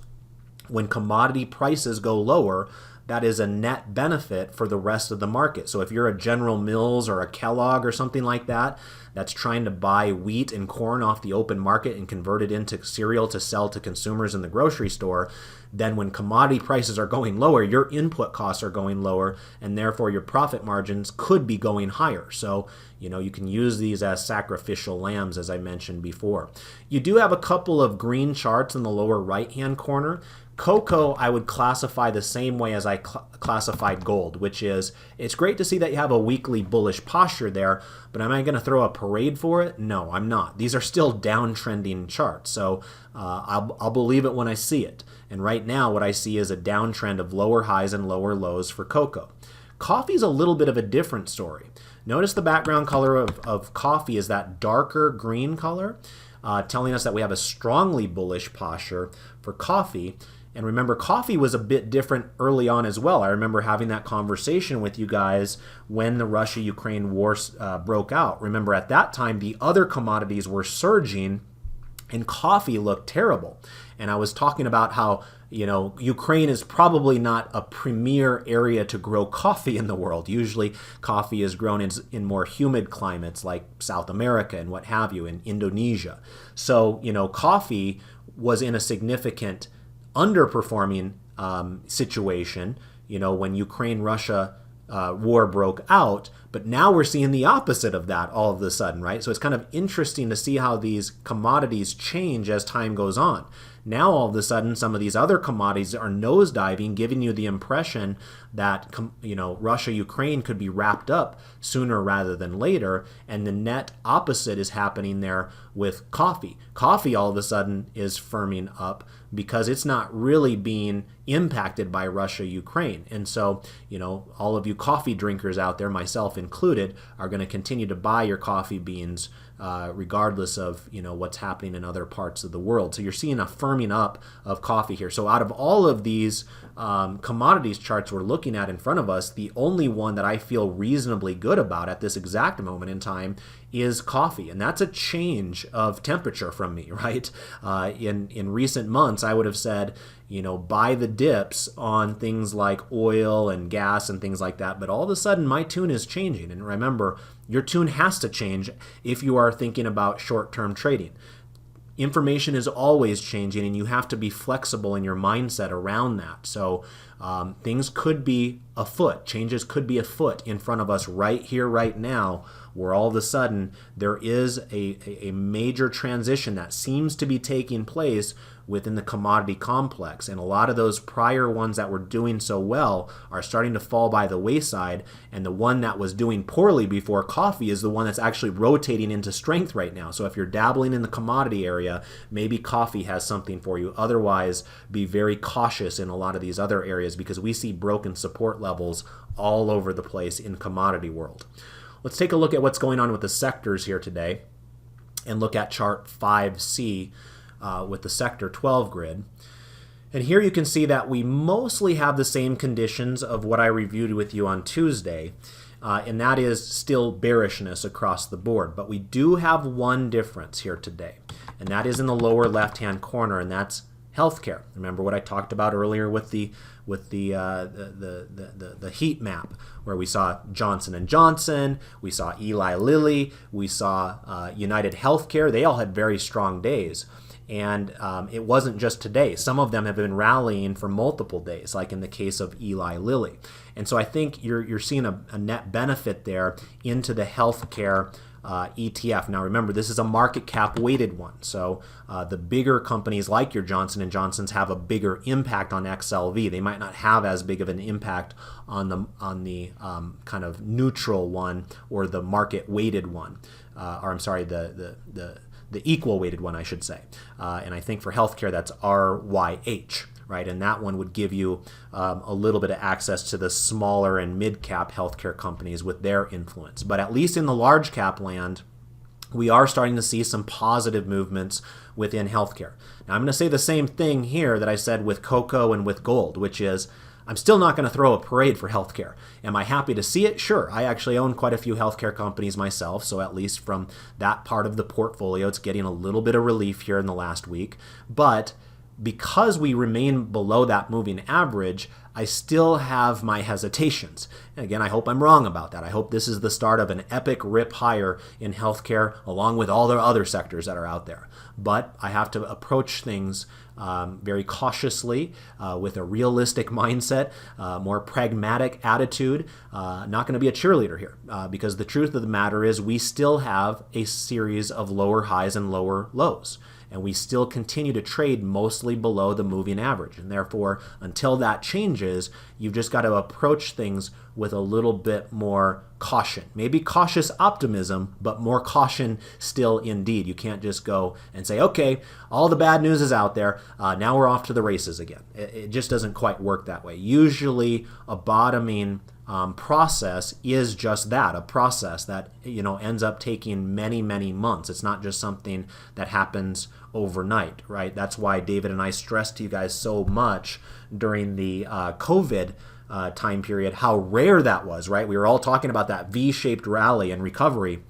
when commodity prices go lower, that is a net benefit for the rest of the market. So if you're a General Mills or a Kellogg or something like that, that's trying to buy wheat and corn off the open market and convert it into cereal to sell to consumers in the grocery store, then when commodity prices are going lower, your input costs are going lower, and therefore your profit margins could be going higher. So, you can use these as sacrificial lambs, as I mentioned before. You do have a couple of green charts in the lower right-hand corner. Cocoa, I would classify the same way as I classified gold, which is it's great to see that you have a weekly bullish posture there, but am I going to throw a parade for it? No, I'm not. These are still downtrending charts, so I'll believe it when I see it. And right now, what I see is a downtrend of lower highs and lower lows for cocoa. Coffee is a little bit of a different story. Notice the background color of coffee is that darker green color, telling us that we have a strongly bullish posture for coffee. And remember, coffee was a bit different early on as well. I remember having that conversation with you guys when the Russia-Ukraine war broke out. Remember, at that time, the other commodities were surging and coffee looked terrible. And I was talking about how, Ukraine is probably not a premier area to grow coffee in the world. Usually coffee is grown in more humid climates like South America and what have you, in Indonesia. So, coffee was in a significant underperforming situation, when Ukraine-Russia war broke out, but now we're seeing the opposite of that all of a sudden, right? So it's kind of interesting to see how these commodities change as time goes on. Now all of a sudden, some of these other commodities are nosediving, giving you the impression that Russia-Ukraine could be wrapped up sooner rather than later, and the net opposite is happening there with coffee. Coffee all of a sudden is firming up because it's not really being impacted by Russia-Ukraine. And so, all of you coffee drinkers out there, myself included, are going to continue to buy your coffee beans regardless of what's happening in other parts of the world. So you're seeing a firming up of coffee here. So out of all of these commodities charts we're looking at in front of us, the only one that I feel reasonably good about at this exact moment in time is coffee, and that's a change of temperature from me, right? In recent months, I would have said, buy the dips on things like oil and gas and things like that, but all of a sudden my tune is changing. And remember, your tune has to change if you are thinking about short-term trading. Information is always changing, and you have to be flexible in your mindset around that. So things could be afoot. Changes could be afoot in front of us right here, right now, where all of a sudden there is a major transition that seems to be taking place within the commodity complex. And a lot of those prior ones that were doing so well are starting to fall by the wayside. And the one that was doing poorly before, coffee, is the one that's actually rotating into strength right now. So if you're dabbling in the commodity area, maybe coffee has something for you. Otherwise, be very cautious in a lot of these other areas because we see broken support levels all over the place in commodity world. Let's take a look at what's going on with the sectors here today. and look at chart 5C with the sector 12 grid. And here you can see that we mostly have the same conditions of what I reviewed with you on Tuesday, and that is still bearishness across the board. But we do have one difference here today, and that is in the lower left-hand corner, and that's healthcare. Remember what I talked about earlier with the heat map, where we saw Johnson & Johnson, we saw Eli Lilly, we saw United Healthcare. They all had very strong days. And it wasn't just today. Some of them have been rallying for multiple days, like in the case of Eli Lilly. And so I think you're seeing a net benefit there into the healthcare ETF. Now remember, this is a market cap weighted one. So the bigger companies like your Johnson & Johnson's have a bigger impact on XLV. They might not have as big of an impact on the kind of neutral one or the market weighted one. Or I'm sorry, the equal weighted one, I should say. And I think for healthcare, that's RYH, right? And that one would give you a little bit of access to the smaller and mid-cap healthcare companies with their influence. But at least in the large cap land, we are starting to see some positive movements within healthcare. Now, I'm going to say the same thing here that I said with cocoa and with gold, which is I'm still not going to throw a parade for healthcare. Am I happy to see it? Sure. I actually own quite a few healthcare companies myself, so at least from that part of the portfolio, it's getting a little bit of relief here in the last week. But because we remain below that moving average, I still have my hesitations. And again, I hope I'm wrong about that. I hope this is the start of an epic rip higher in healthcare, along with all the other sectors that are out there. But I have to approach things very cautiously, with a realistic mindset, more pragmatic attitude. Not going to be a cheerleader here, because the truth of the matter is we still have a series of lower highs and lower lows. And we still continue to trade mostly below the moving average. And therefore, until that changes, you've just got to approach things with a little bit more caution. Maybe cautious optimism, but more caution still indeed. You can't just go and say, okay, all the bad news is out there. Now we're off to the races again. It just doesn't quite work that way. Usually a bottoming process is just that, a process that ends up taking many, many months. It's not just something that happens overnight, right? That's why David and I stressed to you guys so much during the COVID time period how rare that was, right? We were all talking about that V-shaped rally and recovery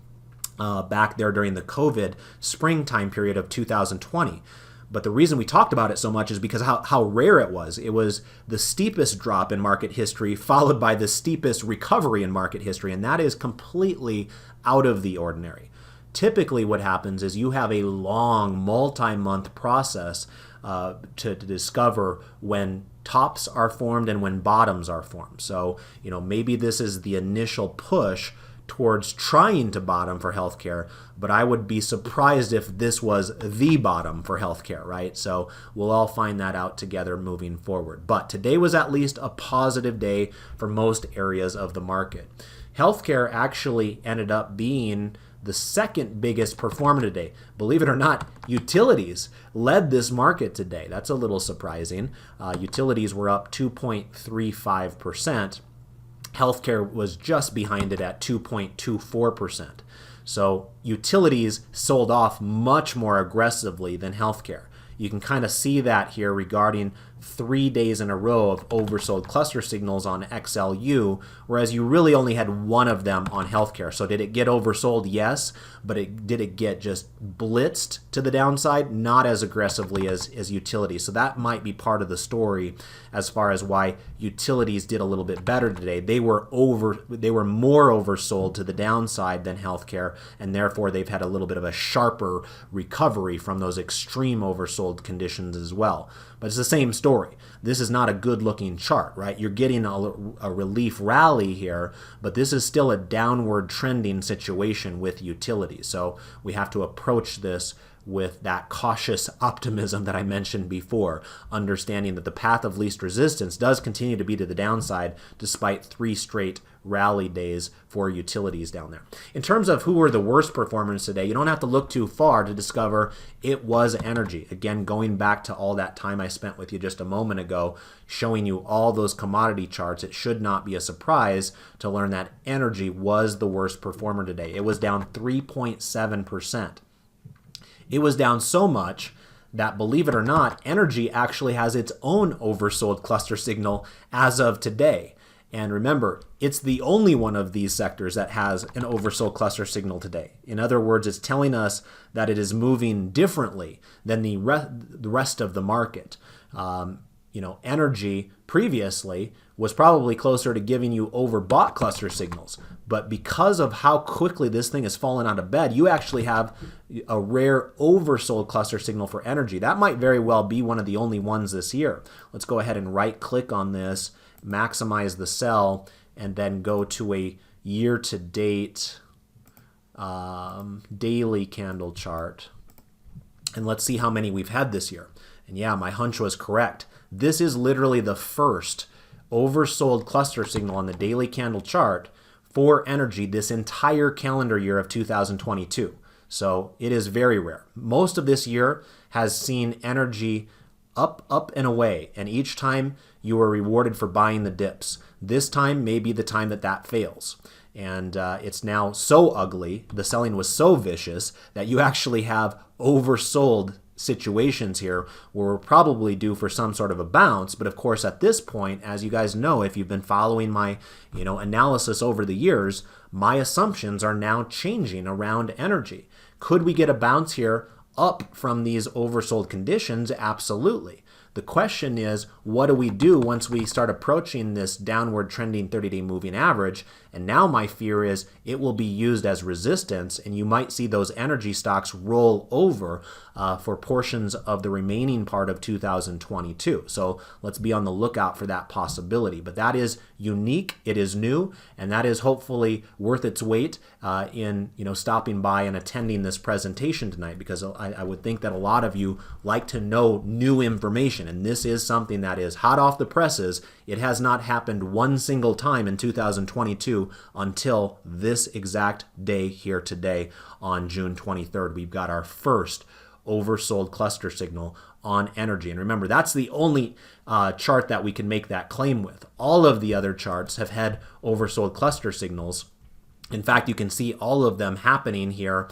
back there during the COVID spring time period of 2020. But the reason we talked about it so much is because how rare it was. It was the steepest drop in market history followed by the steepest recovery in market history, and that is completely out of the ordinary. Typically what happens is you have a long multi-month process to discover when tops are formed and when bottoms are formed. So, maybe this is the initial push towards trying to bottom for healthcare, but I would be surprised if this was the bottom for healthcare, right? So we'll all find that out together moving forward. But today was at least a positive day for most areas of the market. Healthcare actually ended up being the second biggest performer today. Believe it or not, utilities led this market today. That's a little surprising. Utilities were up 2.35%. Healthcare was just behind it at 2.24%. So utilities sold off much more aggressively than healthcare. You can kind of see that here regarding 3 days in a row of oversold cluster signals on XLU, whereas you really only had one of them on healthcare. So did it get oversold? Yes, but did it get just blitzed to the downside? Not as aggressively as utilities. So that might be part of the story as far as why utilities did a little bit better today. They were more oversold to the downside than healthcare, and therefore they've had a little bit of a sharper recovery from those extreme oversold conditions as well. But it's the same story. This is not a good-looking chart, right? You're getting a relief rally here, but this is still a downward trending situation with utilities. So we have to approach this with that cautious optimism that I mentioned before, understanding that the path of least resistance does continue to be to the downside despite 3 straight rally days for utilities down there. In terms of who were the worst performers today, you don't have to look too far to discover it was energy. Again, going back to all that time I spent with you just a moment ago, showing you all those commodity charts, it should not be a surprise to learn that energy was the worst performer today. It was down 3.7%. It was down so much that, believe it or not, energy actually has its own oversold cluster signal as of today. And remember, it's the only one of these sectors that has an oversold cluster signal today. In other words, it's telling us that it is moving differently than the rest of the market. Energy previously was probably closer to giving you overbought cluster signals. But because of how quickly this thing has fallen out of bed, you actually have a rare oversold cluster signal for energy. That might very well be one of the only ones this year. Let's go ahead and right-click on this, maximize the sell, and then go to a year-to-date daily candle chart. And let's see how many we've had this year. And yeah, my hunch was correct. This is literally the first oversold cluster signal on the daily candle chart for energy this entire calendar year of 2022. So it is very rare. Most of this year has seen energy up, and away, and each time you were rewarded for buying the dips. This time may be the time that fails. And it's now so ugly, the selling was so vicious, that you actually have oversold situations here where we're probably due for some sort of a bounce. But of course, at this point, as you guys know, if you've been following my analysis over the years, my assumptions are now changing around energy. Could we get a bounce here up from these oversold conditions? Absolutely. The question is, what do we do once we start approaching this downward trending 30-day moving average? And now my fear is it will be used as resistance, and you might see those energy stocks roll over for portions of the remaining part of 2022. So let's be on the lookout for that possibility. But that is unique, it is new, and that is hopefully worth its weight in stopping by and attending this presentation tonight, because I would think that a lot of you like to know new information, and this is something that is hot off the presses. It has not happened one single time in 2022 until this exact day here today on June 23rd. We've got our first oversold cluster signal on energy. And remember, that's the only chart that we can make that claim with. All of the other charts have had oversold cluster signals. In fact, you can see all of them happening here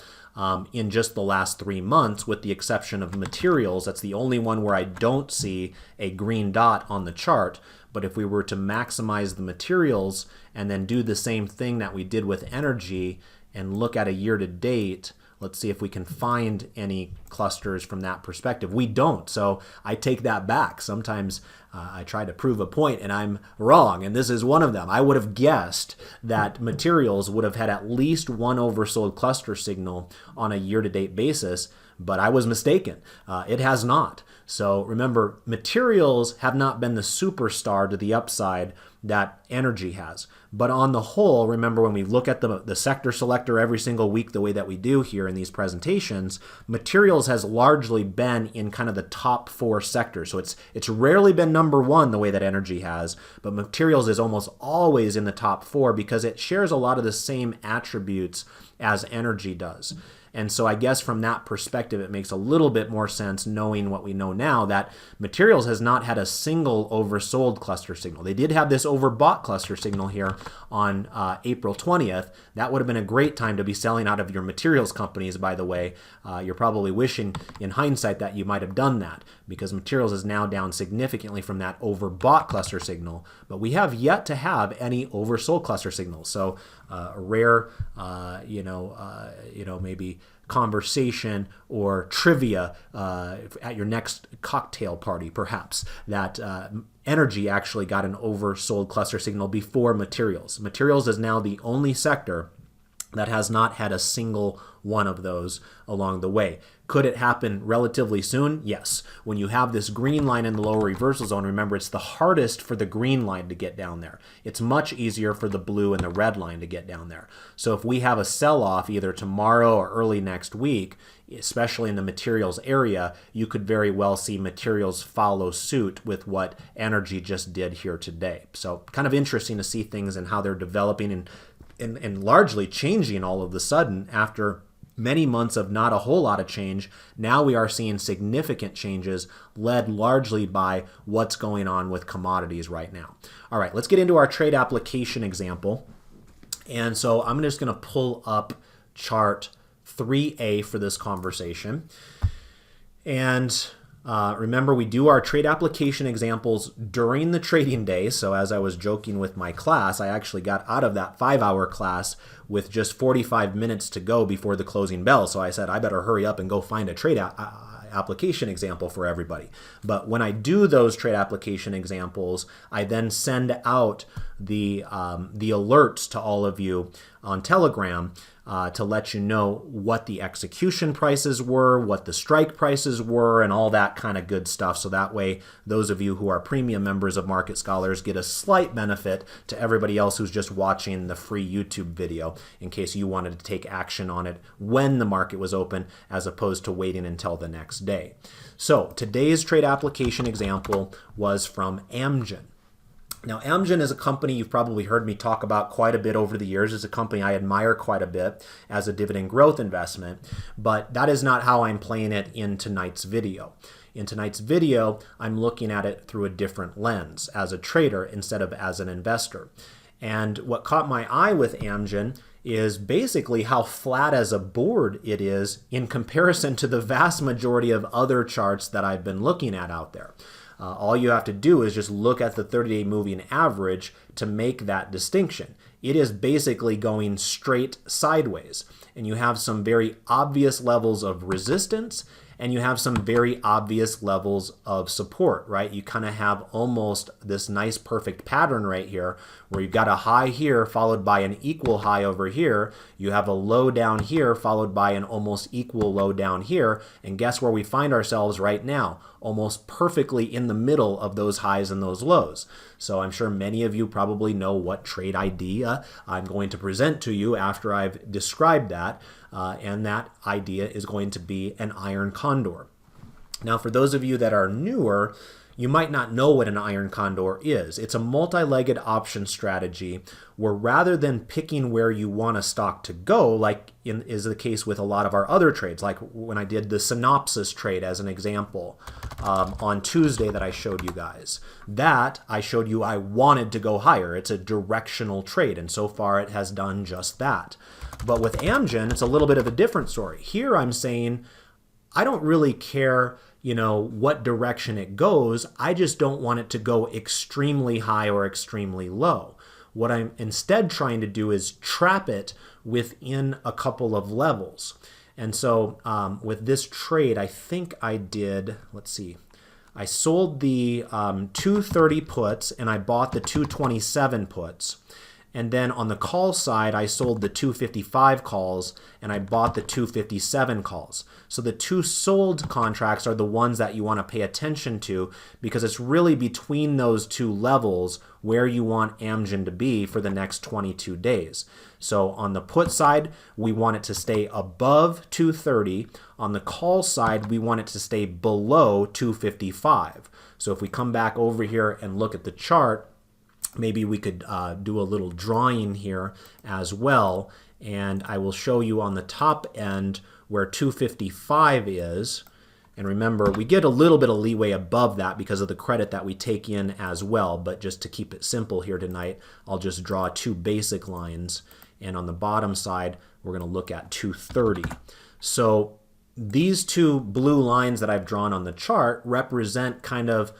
in just the last 3 months, with the exception of materials. That's the only one where I don't see a green dot on the chart. But if we were to maximize the materials and then do the same thing that we did with energy and look at a year to date, let's see if we can find any clusters from that perspective. We don't, so I take that back. Sometimes I try to prove a point and I'm wrong, and this is one of them. I would have guessed that materials would have had at least one oversold cluster signal on a year-to-date basis, but I was mistaken. It has not. So remember, materials have not been the superstar to the upside that energy has. But on the whole, remember, when we look at the sector selector every single week the way that we do here in these presentations, materials has largely been in kind of the top 4 sectors. So it's rarely been number 1 the way that energy has, but materials is almost always in the top 4 because it shares a lot of the same attributes as energy does. And so I guess from that perspective, it makes a little bit more sense, knowing what we know now, that materials has not had a single oversold cluster signal. They did have this overbought cluster signal here on April 20th. That would have been a great time to be selling out of your materials companies, by the way. You're probably wishing in hindsight that you might have done that, because materials is now down significantly from that overbought cluster signal. But we have yet to have any oversold cluster signals. So a rare, maybe conversation or trivia at your next cocktail party, perhaps, that energy actually got an oversold cluster signal before materials. Materials is now the only sector that has not had a single one of those along the way. Could it happen relatively soon? Yes. When you have this green line in the lower reversal zone, remember, it's the hardest for the green line to get down there. It's much easier for the blue and the red line to get down there. So if we have a sell-off either tomorrow or early next week, especially in the materials area, you could very well see materials follow suit with what energy just did here today. So kind of interesting to see things and how they're developing and largely changing all of a sudden after many months of not a whole lot of change. Now we are seeing significant changes led largely by what's going on with commodities right now. All right, let's get into our trade application example. And so I'm just going to pull up chart 3A for this conversation. And remember, we do our trade application examples during the trading day. So as I was joking with my class, I actually got out of that 5-hour class with just 45 minutes to go before the closing bell. So I said, I better hurry up and go find a trade application example for everybody. But when I do those trade application examples, I then send out the alerts to all of you on Telegram to let you know what the execution prices were, what the strike prices were, and all that kind of good stuff. So that way, those of you who are premium members of Market Scholars get a slight benefit to everybody else who's just watching the free YouTube video, in case you wanted to take action on it when the market was open, as opposed to waiting until the next day. So today's trade application example was from Amgen. Now, Amgen is a company you've probably heard me talk about quite a bit over the years. It's a company I admire quite a bit as a dividend growth investment, but that is not how I'm playing it in tonight's video. In tonight's video, I'm looking at it through a different lens as a trader instead of as an investor. And what caught my eye with Amgen is basically how flat as a board it is in comparison to the vast majority of other charts that I've been looking at out there. All you have to do is just look at the 30-day moving average to make that distinction. It is basically going straight sideways, and you have some very obvious levels of resistance, and you have some very obvious levels of support, right? You kind of have almost this nice perfect pattern right here where you've got a high here followed by an equal high over here. You have a low down here followed by an almost equal low down here. And guess where we find ourselves right now? Almost perfectly in the middle of those highs and those lows. So I'm sure many of you probably know what trade idea I'm going to present to you after I've described that. And that idea is going to be an iron condor. Now, for those of you that are newer, you might not know what an iron condor is. It's a multi-legged option strategy where rather than picking where you want a stock to go, like is the case with a lot of our other trades, like when I did the synopsis trade as an example on Tuesday that I showed you guys, that I showed you I wanted to go higher. It's a directional trade, and so far it has done just that. But with Amgen, it's a little bit of a different story. Here I'm saying I don't really care what direction it goes. I just don't want it to go extremely high or extremely low. What I'm instead trying to do is trap it within a couple of levels. And so with this trade, I think I did, let's see, I sold the 230 puts and I bought the 227 puts. And then on the call side, I sold the 255 calls and I bought the 257 calls. So the two sold contracts are the ones that you want to pay attention to, because it's really between those two levels where you want Amgen to be for the next 22 days. So on the put side, we want it to stay above 230. On the call side, we want it to stay below 255. So if we come back over here and look at the chart, maybe we could do a little drawing here as well, and I will show you on the top end where 255 is. And remember, we get a little bit of leeway above that because of the credit that we take in as well, but just to keep it simple here tonight, I'll just draw two basic lines, and on the bottom side, we're going to look at 230. So these two blue lines that I've drawn on the chart represent kind of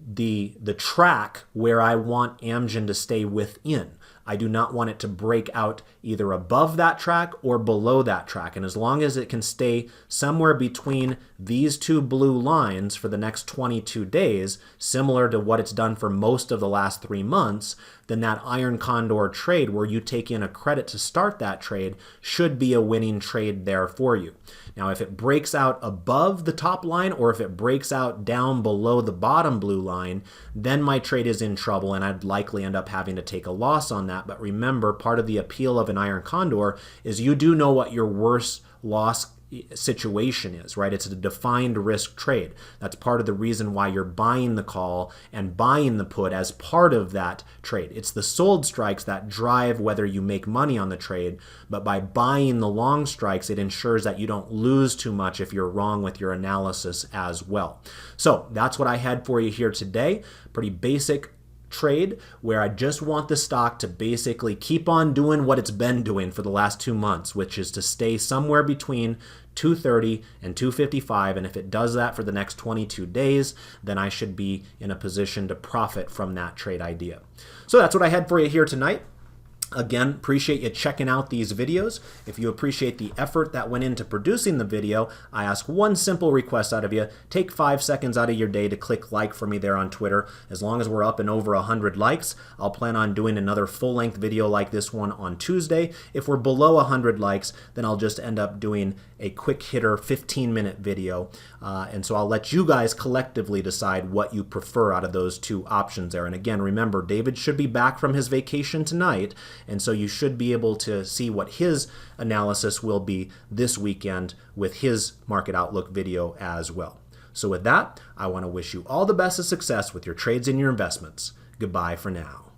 the track where I want Amgen to stay within. I do not want it to break out either above that track or below that track. And as long as it can stay somewhere between these two blue lines for the next 22 days, similar to what it's done for most of the last 3 months, then that iron condor trade where you take in a credit to start that trade should be a winning trade there for you. Now, if it breaks out above the top line or if it breaks out down below the bottom blue line, then my trade is in trouble and I'd likely end up having to take a loss on that. But remember, part of the appeal of an iron condor is you do know what your worst loss situation is, right? It's a defined risk trade. That's part of the reason why you're buying the call and buying the put as part of that trade. It's the sold strikes that drive whether you make money on the trade, but by buying the long strikes, it ensures that you don't lose too much if you're wrong with your analysis as well. So that's what I had for you here today. Pretty basic trade where I just want the stock to basically keep on doing what it's been doing for the last 2 months, which is to stay somewhere between 230 and 255, and if it does that for the next 22 days, then I should be in a position to profit from that trade idea. So that's what I had for you here tonight. Again, appreciate you checking out these videos. If you appreciate the effort that went into producing the video, I ask one simple request out of you. Take 5 seconds out of your day to click like for me there on Twitter. As long as we're up and over 100 likes, I'll plan on doing another full-length video like this one on Tuesday. If we're below 100 likes, then I'll just end up doing a quick hitter 15-minute video. And so I'll let you guys collectively decide what you prefer out of those two options there. And again, remember, David should be back from his vacation tonight, and so you should be able to see what his analysis will be this weekend with his market outlook video as well. So with that, I want to wish you all the best of success with your trades and your investments. Goodbye for now.